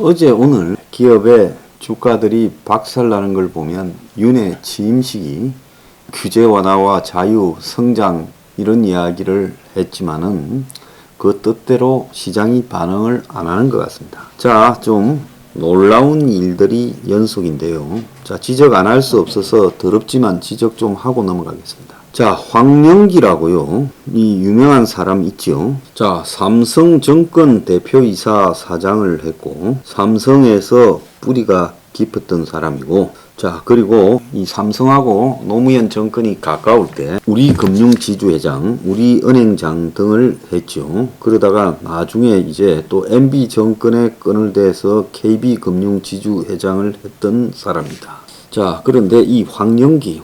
어제 오늘 기업의 주가들이 박살나는 걸 보면 윤의 취임식이 규제 완화와 자유, 성장 이런 이야기를 했지만은 그 뜻대로 시장이 반응을 안 하는 것 같습니다. 자, 좀 놀라운 일들이 연속인데요. 자, 지적 안 할 수 없어서 더럽지만 지적 좀 하고 넘어가겠습니다. 자, 황영기라고요. 이 유명한 사람 있죠. 자, 삼성증권 대표이사 사장을 했고 삼성에서 뿌리가 깊었던 사람이고, 자, 그리고 이 삼성하고 노무현 정권이 가까울 때 우리금융지주회장, 우리은행장 등을 했죠. 그러다가 나중에 이제 또 MB 정권에 끈을 대서 KB금융지주회장을 했던 사람입니다. 자, 그런데 이 황영기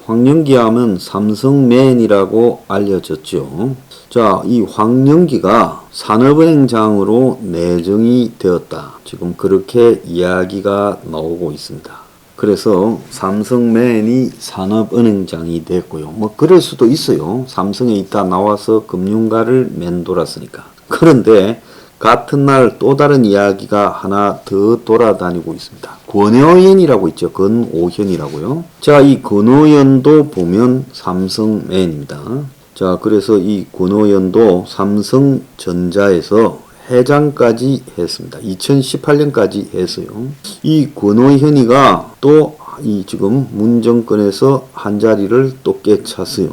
하면 삼성맨이라고 알려졌죠. 자, 이 황영기가 산업은행장으로 내정이 되었다. 지금 그렇게 이야기가 나오고 있습니다. 그래서 삼성맨이 산업은행장이 됐고요. 뭐 그럴 수도 있어요. 삼성에 있다 나와서 금융가를 맴돌았으니까. 그런데 같은 날 또 다른 이야기가 하나 더 돌아다니고 있습니다. 권오현이라고 있죠. 권오현이라고요. 자, 이 권오현도 보면 삼성맨입니다. 자, 그래서 이 권오현도 삼성전자에서 회장까지 했습니다. 2018년까지 했어요. 이 권오현이가 또 이 지금 문정권에서 한 자리를 또 깨찼어요.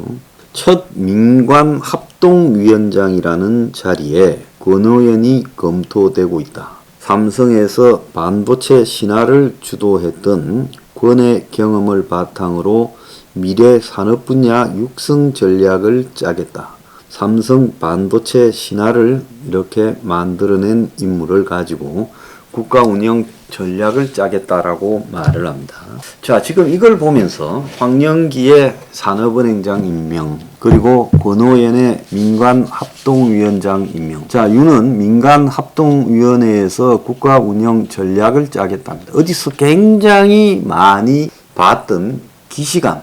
첫 민관합동위원장이라는 자리에 권오현이 검토되고 있다. 삼성에서 반도체 신화를 주도했던 권의 경험을 바탕으로 미래 산업 분야 육성 전략을 짜겠다. 삼성 반도체 신화를 이렇게 만들어낸 인물을 가지고 국가 운영 전략을 짜겠다라고 말을 합니다. 자, 지금 이걸 보면서 황영기의 산업은행장 임명, 그리고 권오현의 민관합동위원장 임명. 자, 윤은 민관합동위원회에서 국가 운영 전략을 짜겠답니다. 어디서 굉장히 많이 봤던 기시감,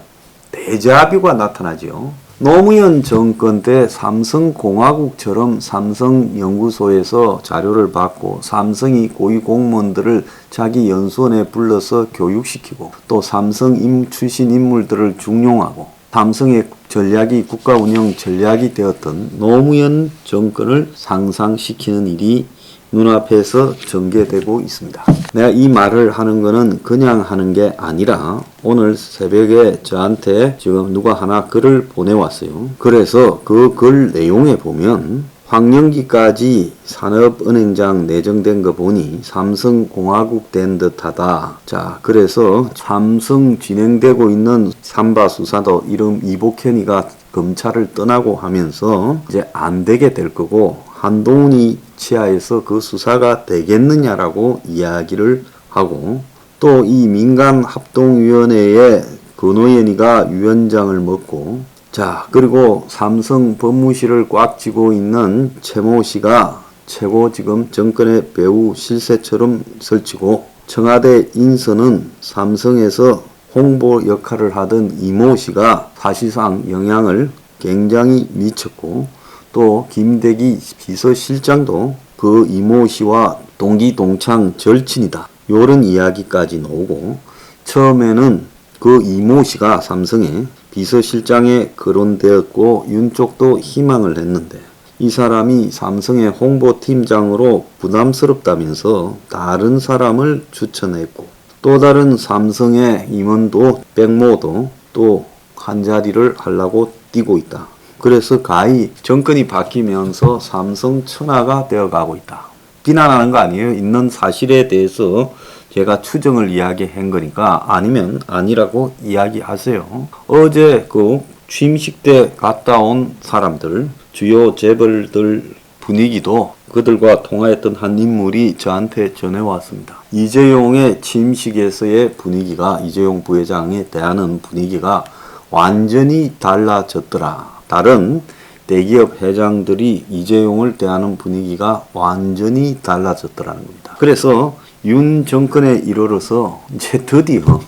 데자뷰가 나타나죠. 노무현 정권 때 삼성공화국처럼 삼성연구소에서 자료를 받고 삼성이 고위 공무원들을 자기 연수원에 불러서 교육시키고 또 삼성 출신 인물들을 중용하고 삼성의 전략이 국가 운영 전략이 되었던 노무현 정권을 상상시키는 일이 눈앞에서 전개되고 있습니다. 내가 이 말을 하는 거는 그냥 하는 게 아니라 오늘 새벽에 저한테 지금 누가 하나 글을 보내왔어요. 그래서 그 글 내용에 보면 황영기까지 산업은행장 내정된 거 보니 삼성공화국 된 듯하다. 자, 그래서 삼성 진행되고 있는 삼바 수사도 이름 이복현이가 검찰을 떠나고 하면서 이제 안 되게 될 거고 한동훈이 치하에서 그 수사가 되겠느냐라고 이야기를 하고, 또 이 민간합동위원회에 권오현이가 위원장을 맡고, 자, 그리고 삼성 법무실을 꽉 쥐고 있는 최모 씨가 최고 지금 정권의 배후 실세처럼 설치고, 청와대 인선은 삼성에서 홍보 역할을 하던 이모 씨가 사실상 영향을 굉장히 미쳤고, 또 김대기 비서실장도 그 이모 씨와 동기동창 절친이다. 요런 이야기까지 나오고, 처음에는 그 이모 씨가 삼성의 비서실장에 거론되었고 윤 쪽도 희망을 했는데 이 사람이 삼성의 홍보팀장으로 부담스럽다면서 다른 사람을 추천했고, 또 다른 삼성의 임원도 백모도 또 한 자리를 하려고 뛰고 있다. 그래서 가히 정권이 바뀌면서 삼성 천하가 되어가고 있다. 비난하는 거 아니에요. 있는 사실에 대해서 제가 추정을 이야기한 거니까 아니면 아니라고 이야기하세요. 어제 그 취임식 때 갔다 온 사람들, 주요 재벌들 분위기도 그들과 통화했던 한 인물이 저한테 전해왔습니다. 이재용의 취임식에서의 분위기가, 이재용 부회장에 대하는 분위기가 완전히 달라졌더라. 다른 대기업 회장들이 이재용을 대하는 분위기가 완전히 달라졌더라는 겁니다. 그래서 윤 정권에 이르러서 이제 드디어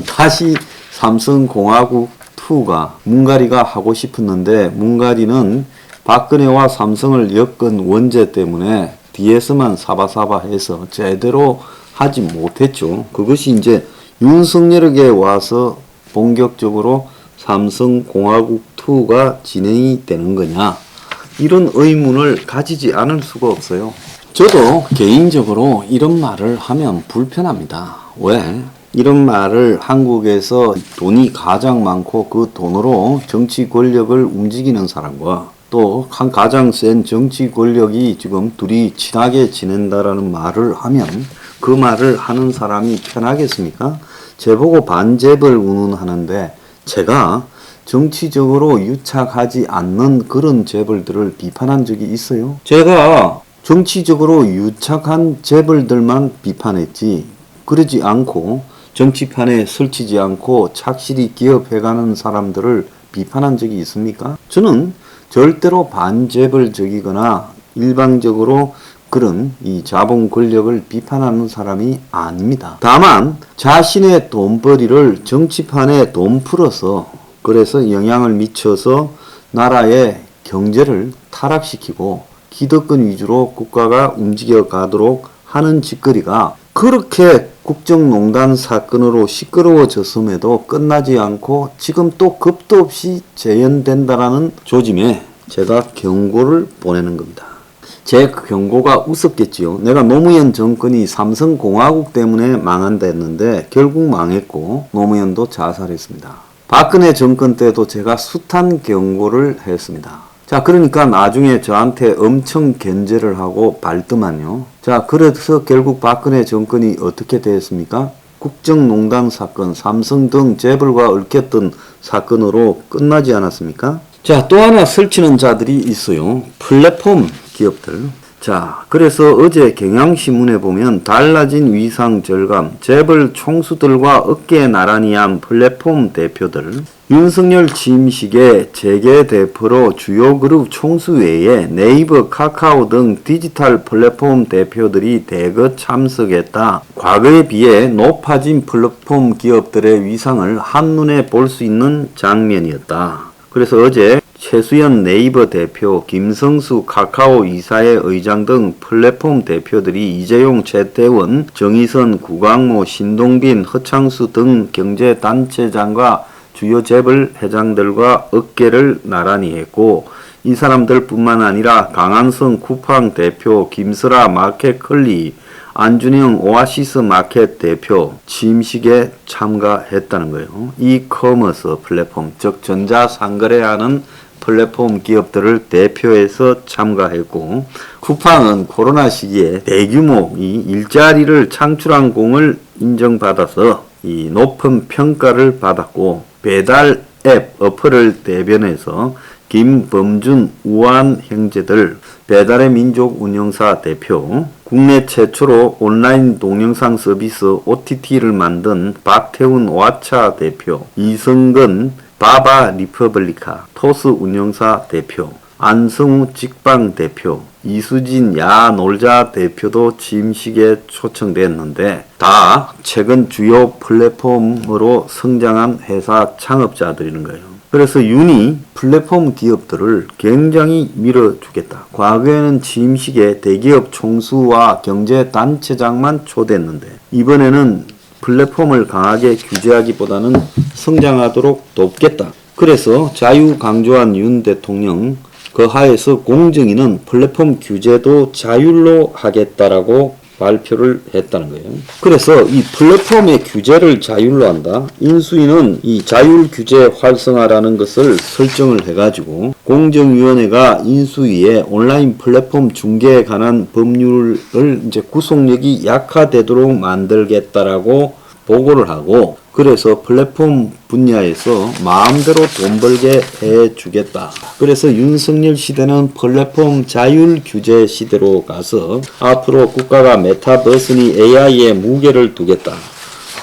다시 삼성공화국2가 문가리가 하고 싶었는데 문가리는 박근혜와 삼성을 엮은 원죄 때문에 뒤에서만 사바사바 해서 제대로 하지 못했죠. 그것이 이제 윤석열에게 와서 본격적으로 삼성공화국2가 진행이 되는 거냐, 이런 의문을 가지지 않을 수가 없어요. 저도 개인적으로 이런 말을 하면 불편합니다. 왜? 이런 말을 한국에서 돈이 가장 많고 그 돈으로 정치 권력을 움직이는 사람과 또 한 가장 센 정치 권력이 지금 둘이 친하게 지낸다라는 말을 하면 그 말을 하는 사람이 편하겠습니까? 제보고 반재벌 운운하는데 제가 정치적으로 유착하지 않는 그런 재벌들을 비판한 적이 있어요. 제가 정치적으로 유착한 재벌들만 비판했지, 그러지 않고 정치판에 설치지 않고 착실히 기업해가는 사람들을 비판한 적이 있습니까? 저는 절대로 반재벌적이거나 일방적으로 그런 이 자본 권력을 비판하는 사람이 아닙니다. 다만 자신의 돈벌이를 정치판에 돈 풀어서, 그래서 영향을 미쳐서 나라의 경제를 타락시키고 기득권 위주로 국가가 움직여 가도록 하는 짓거리가 그렇게 국정농단 사건으로 시끄러워졌음에도 끝나지 않고 지금 또 겁도 없이 재현된다라는 조짐에 제가 경고를 보내는 겁니다. 제 경고가 웃었겠지요. 내가 노무현 정권이 삼성공화국 때문에 망한다 했는데 결국 망했고 노무현도 자살했습니다. 박근혜 정권 때도 제가 숱한 경고를 했습니다. 자, 그러니까 나중에 저한테 엄청 견제를 하고 발더만요. 자, 그래서 결국 박근혜 정권이 어떻게 되었습니까? 국정농단 사건, 삼성 등 재벌과 얽혔던 사건으로 끝나지 않았습니까? 자, 또 하나 설치는 자들이 있어요. 플랫폼 기업들. 자, 그래서 어제 경향신문에 보면 달라진 위상 절감, 재벌 총수들과 어깨에 나란히 한 플랫폼 대표들, 윤석열 취임식에 재계 대표로 주요 그룹 총수 외에 네이버, 카카오 등 디지털 플랫폼 대표들이 대거 참석했다. 과거에 비해 높아진 플랫폼 기업들의 위상을 한눈에 볼 수 있는 장면이었다. 그래서 어제 최수연 네이버 대표, 김성수 카카오 이사회 의장 등 플랫폼 대표들이 이재용, 최태원, 정의선, 구광모, 신동빈, 허창수 등 경제단체장과 주요 재벌 회장들과 어깨를 나란히 했고, 이 사람들 뿐만 아니라 강한성 쿠팡 대표, 김슬아 마켓컬리, 안준영 오아시스 마켓 대표 취임식에 참가했다는 거예요. 이커머스 플랫폼, 즉 전자상거래하는 플랫폼 기업들을 대표해서 참가했고, 쿠팡은 코로나 시기에 대규모 이 일자리를 창출한 공을 인정받아서 이 높은 평가를 받았고, 배달 앱 어플을 대변해서 김범준, 우한 형제들, 배달의 민족 운영사 대표, 국내 최초로 온라인 동영상 서비스 OTT를 만든 박태훈 왓챠 대표, 이성근 바바 리퍼블리카 토스 운영사 대표, 안성우 직방 대표, 이수진 야 놀자 대표도 취임식에 초청됐는데 다 최근 주요 플랫폼으로 성장한 회사 창업자들인 거예요. 그래서 윤이 플랫폼 기업들을 굉장히 밀어주겠다. 과거에는 취임식에 대기업 총수와 경제단체장만 초대했는데 이번에는 플랫폼을 강하게 규제하기보다는 성장하도록 돕겠다. 그래서 자유 강조한 윤 대통령, 그 하에서 공정위는 플랫폼 규제도 자율로 하겠다라고 발표를 했다는 거예요. 그래서 이 플랫폼의 규제를 자율로 한다. 인수위는 이 자율 규제 활성화라는 것을 설정을 해가지고 공정위원회가 인수위에 온라인 플랫폼 중개에 관한 법률을 이제 구속력이 약화되도록 만들겠다라고 보고를 하고, 그래서 플랫폼 분야에서 마음대로 돈 벌게 해주겠다. 그래서 윤석열 시대는 플랫폼 자율 규제 시대로 가서 앞으로 국가가 메타버스니 AI에 무게를 두겠다.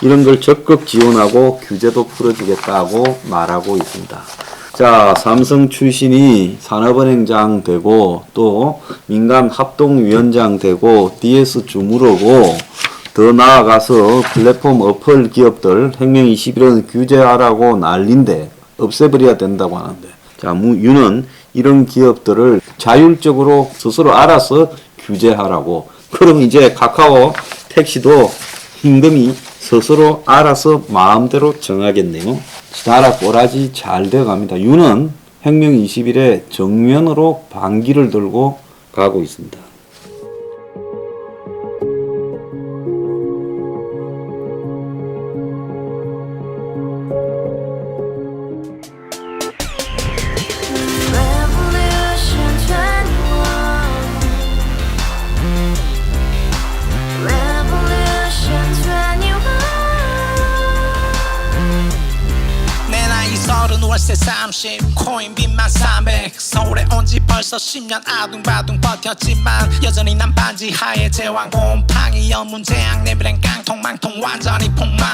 이런 걸 적극 지원하고 규제도 풀어주겠다고 말하고 있습니다. 자, 삼성 출신이 산업은행장 되고 또 민간 합동위원장 되고 DS 주무르고 더 나아가서 플랫폼 어플 기업들 혁명 21은 규제하라고 난린데 없애버려야 된다고 하는데, 자, 윤은 이런 기업들을 자율적으로 스스로 알아서 규제하라고. 그럼 이제 카카오 택시도 임금이 스스로 알아서 마음대로 정하겠네요. 나라 꼬라지 잘 되어갑니다. 유는 혁명 20일에 정면으로 반기를 들고 가고 있습니다. 월세 30 코인빚만 300 서울에 온지 벌써 10년 아둥바둥 버텼지만 여전히 난 반지 하에 제왕 곰팡이 연문제약 내비랭 깡통망통 완전히 폭망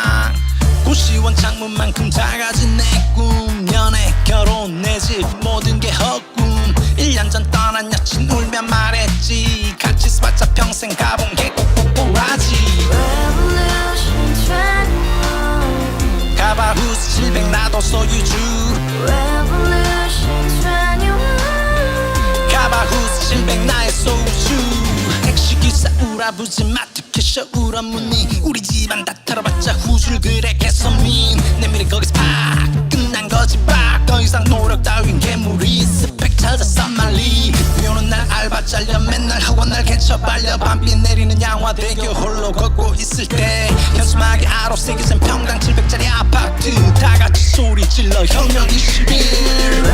구시원 창문만큼 작아진 내 꿈 연애 결혼 내 집 모든 게 헛꿈 1년 전 떠난 여친 울며 말했지 같이 살자 평생 가본 게 꼭꼭꼭하지 가바후스 700 나도 소유주 가바후스 700 나의 소유주 택시기사 우라부지 마트 캐셔 울어무니 우리 집안 다 털어봤자 후줄 그래 개선민 내미래 거기서 팍 끝난 거지 팍더 이상 노력 따윈 괴물이 스펙 찾아서 말리 비오는 날 알바 잘려 맨날 학원 날 개쳐 발려 밤비 내리는 양화대교 홀로 걷고 있을 때 현수막에 아로 새겨진 평당 700짜리 아파트 다같이 소리 질러 혁명 21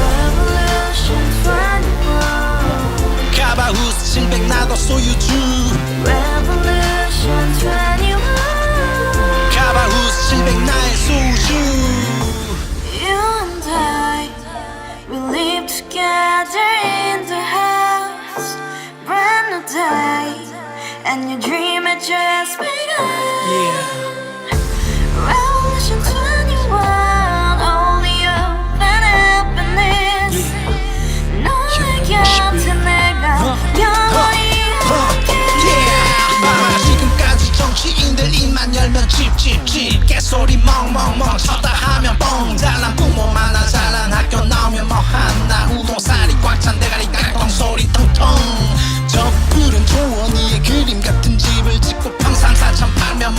가바후스 700 나도 소유주 가바후스 700 나의 소유주 You and I, we live together in the house, brand new day, and your dream had just begun. Revolution 21, only hope and happiness. 너의 곁에 내가 영원히 지금까지 정치인들 입만 열면 찝찝찝 개소리 멍멍멍 쳐다 하면 뻥 잘난 부모 만나 잘난 학교 나오면 뭐 하나 우동살이 꽉 찬 대가리 깡통 소리 통통 저 푸른 조원이의 그림 같은 집을 짓고 평상 4천 팔면